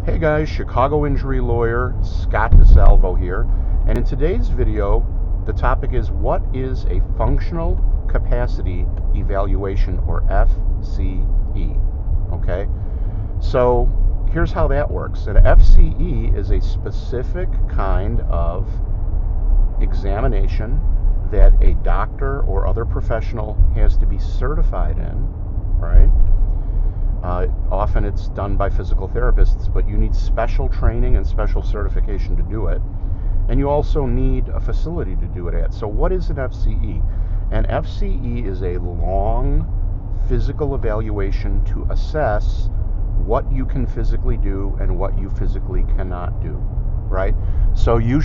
Hey guys, Chicago injury lawyer Scott DeSalvo here, and in today's video the topic is what is a functional capacity evaluation, or FCE. Okay, so here's how that works. An FCE is a specific kind of examination that a doctor or other professional has to be certified in, right? Often it's done by physical therapists, but you need special training and special certification to do it. And you also need a facility to do it at. So what is an FCE? An FCE is a long physical evaluation to assess what you can physically do and what you physically cannot do, right? So you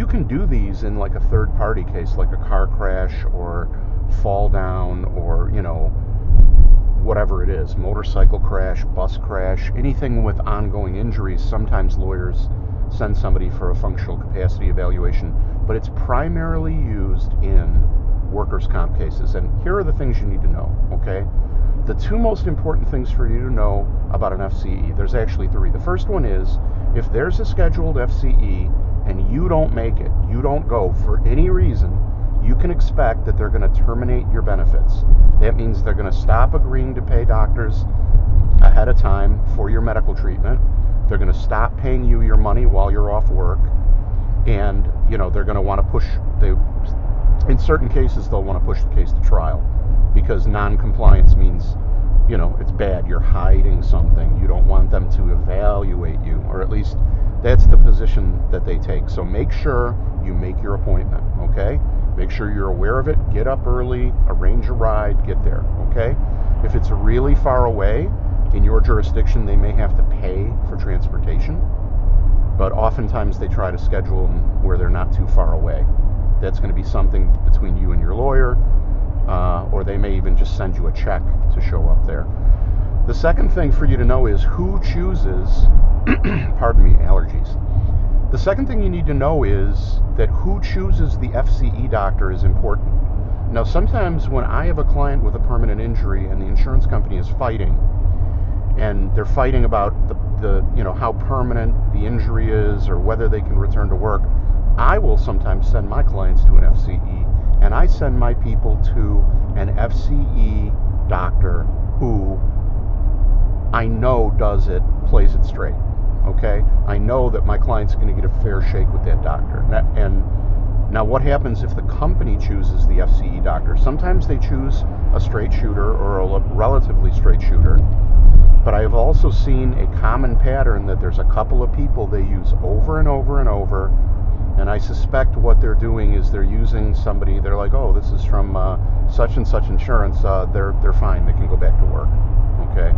can do these in like a third party case, like a car crash or fall down, or whatever it is, motorcycle crash, bus crash, anything with ongoing injuries. Sometimes lawyers send somebody for a functional capacity evaluation, but it's primarily used in workers' comp cases. And here are the things you need to know, okay? The two most important things for you to know about an FCE, there's actually three. The first one is, if there's a scheduled FCE and you don't make it, you don't go for any reason, you can expect that they're going to terminate your benefits. That means they're going to stop agreeing to pay doctors ahead of time for your medical treatment. They're going to stop paying you your money while you're off work. And, they're going to want to push, in certain cases, they'll want to push the case to trial, because non-compliance means, it's bad. You're hiding something. You don't want them to evaluate you, or at least that's the position that they take. So make sure you make your appointment, okay? Make sure you're aware of it. Get up early, arrange a ride, get there, okay? If it's really far away in your jurisdiction, they may have to pay for transportation, but oftentimes they try to schedule them where they're not too far away. That's going to be something between you and your lawyer, or they may even just send you a check to show up there. The second thing for you to know is who chooses, pardon me, allergies. The second thing you need to know is that who chooses the FCE doctor is important. Now, sometimes when I have a client with a permanent injury and the insurance company is fighting, and they're fighting about the how permanent the injury is or whether they can return to work, I will sometimes send my clients to an FCE, and I send my people to an FCE doctor who I know does it, plays it straight. Okay, I know that my client's going to get a fair shake with that doctor. And now what happens if the company chooses the FCE doctor? Sometimes they choose a straight shooter or a relatively straight shooter, but I have also seen a common pattern that there's a couple of people they use over and over and over, and I suspect what they're doing is they're using somebody, they're like, oh, this is from such and such insurance, they're fine, they can go back to work, okay?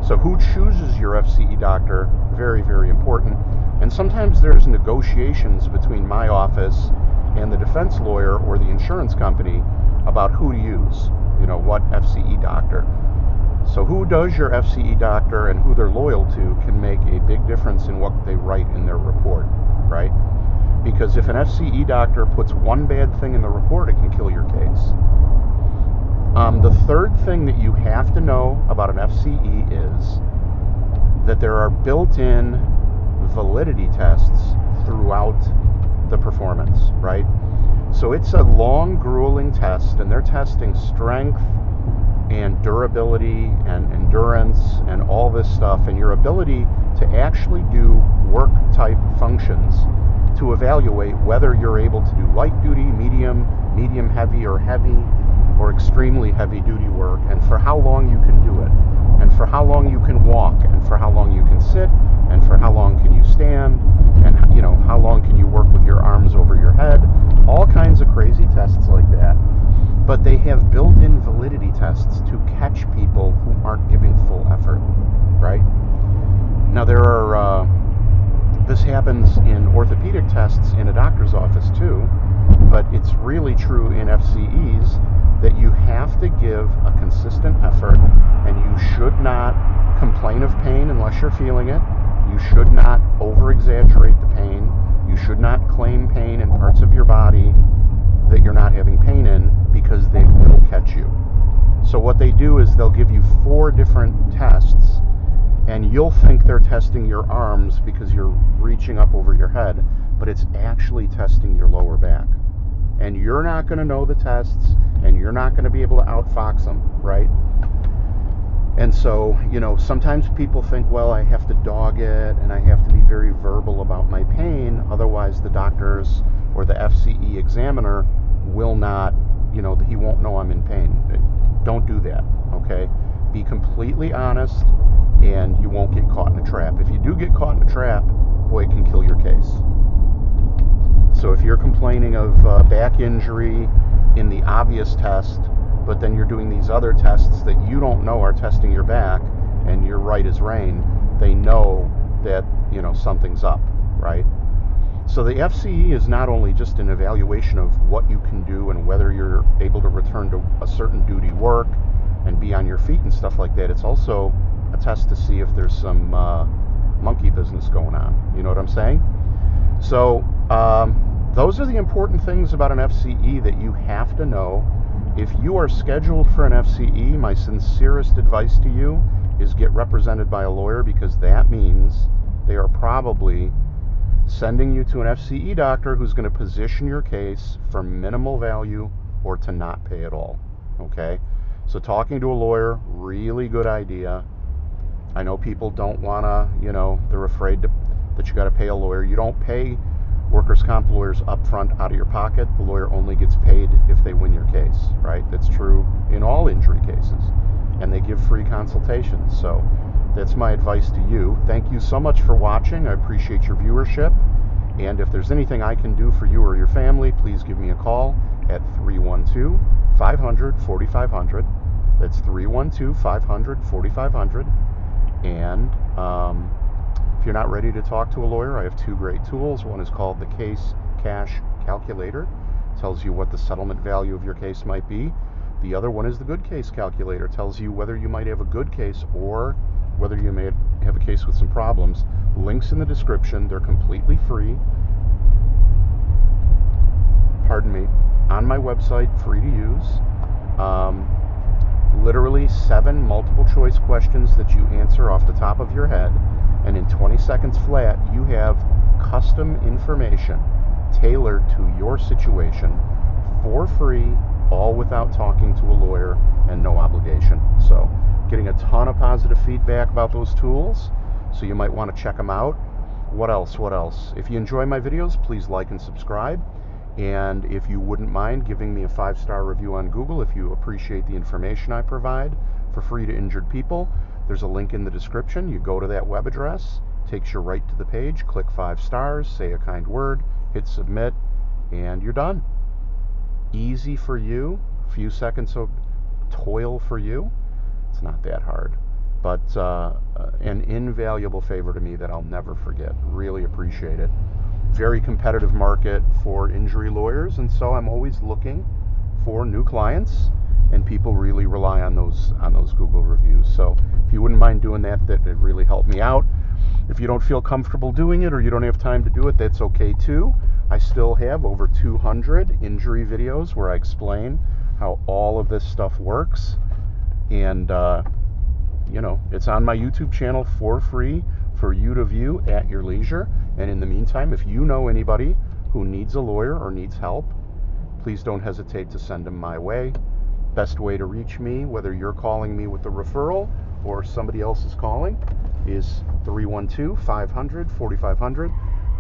So who chooses your FCE doctor? Very, very important. And sometimes there's negotiations between my office and the defense lawyer or the insurance company about who to use, what FCE doctor. So who does your FCE doctor and who they're loyal to can make a big difference in what they write in their report, right? Because if an FCE doctor puts one bad thing in the report, it can kill your case. The third thing that you have to know about an FCE is that there are built-in validity tests throughout the performance, right? So it's a long, grueling test, and they're testing strength and durability and endurance and all this stuff, and your ability to actually do work-type functions to evaluate whether you're able to do light duty, medium heavy, or heavy, or extremely heavy duty work, and for how long you can do it, and for how long you can walk, and for how long you can sit, and for how long can you stand, and how long can you work with your arms over your head, all kinds of crazy tests like that. But they have built-in validity tests to catch people who aren't giving full effort, right? Now this happens in orthopedic tests in a doctor's office too, but it's really true in FCEs that you have to give a consistent effort, and you should not complain of pain unless you're feeling it. You should not over-exaggerate the pain. You should not claim pain in parts of your body that you're not having pain in, because they will catch you. So what they do is they'll give you 4 different tests, and you'll think they're testing your arms because you're reaching up over your head, but it's actually testing your lower back. And you're not going to know the tests, and you're not going to be able to outfox them, right? And so, sometimes people think, well, I have to dog it and I have to be very verbal about my pain, otherwise the doctors or the FCE examiner will not, he won't know I'm in pain. Don't do that, okay? Be completely honest, and you won't get caught in a trap. If you do get caught in a trap, boy, it can kill your case. So if you're complaining of back injury in the obvious test, but then you're doing these other tests that you don't know are testing your back, and you're right as rain, they know that, something's up, right? So the FCE is not only just an evaluation of what you can do and whether you're able to return to a certain duty work and be on your feet and stuff like that. It's also a test to see if there's some monkey business going on. You know what I'm saying? So those are the important things about an FCE that you have to know. If you are scheduled for an FCE, my sincerest advice to you is get represented by a lawyer, because that means they are probably sending you to an FCE doctor who's going to position your case for minimal value or to not pay at all. Okay? So talking to a lawyer, really good idea. I know people don't want to, they're afraid that you got to pay a lawyer. You don't pay workers' comp lawyers up front out of your pocket. The lawyer only gets paid if they win your case, right? That's true in all injury cases. And they give free consultations. So that's my advice to you. Thank you so much for watching. I appreciate your viewership. And if there's anything I can do for you or your family, please give me a call at 312-500-4500. That's 312-500-4500. And if you're not ready to talk to a lawyer, I have two great tools. One is called the Case Cash Calculator. It tells you what the settlement value of your case might be. The other one is the Good Case Calculator. It tells you whether you might have a good case or whether you may have a case with some problems. Links in the description. They're completely free. On my website, free to use. Literally 7 multiple choice questions that you answer off the top of your head, and in 20 seconds flat you have custom information tailored to your situation for free, all without talking to a lawyer and no obligation. So getting a ton of positive feedback about those tools, so you might want to check them out. What else? If you enjoy my videos, please like and subscribe. And if you wouldn't mind giving me a 5-star review on Google if you appreciate the information I provide for free to injured people, there's a link in the description. You go to that web address, takes you right to the page, click 5 stars, say a kind word, hit submit, and you're done. Easy for you, a few seconds of toil for you. It's not that hard, but an invaluable favor to me that I'll never forget. Really appreciate it. Very competitive market for injury lawyers, and so I'm always looking for new clients, and people really rely on those Google reviews. So if you wouldn't mind doing that, that would really help me out. If you don't feel comfortable doing it or you don't have time to do it, that's okay too. I still have over 200 injury videos where I explain how all of this stuff works, and it's on my YouTube channel for free for you to view at your leisure. And in the meantime, if you know anybody who needs a lawyer or needs help, please don't hesitate to send them my way. Best way to reach me, whether you're calling me with a referral or somebody else is calling, is 312-500-4500.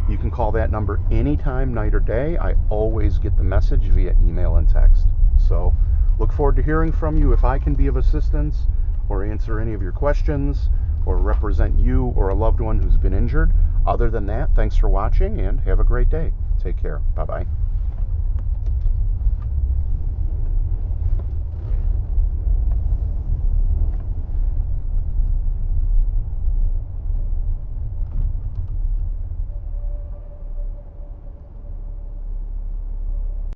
You can call that number anytime, night or day. I always get the message via email and text. So look forward to hearing from you if I can be of assistance or answer any of your questions or represent you or a loved one who's been injured. Other than that, thanks for watching and have a great day. Take care. Bye-bye.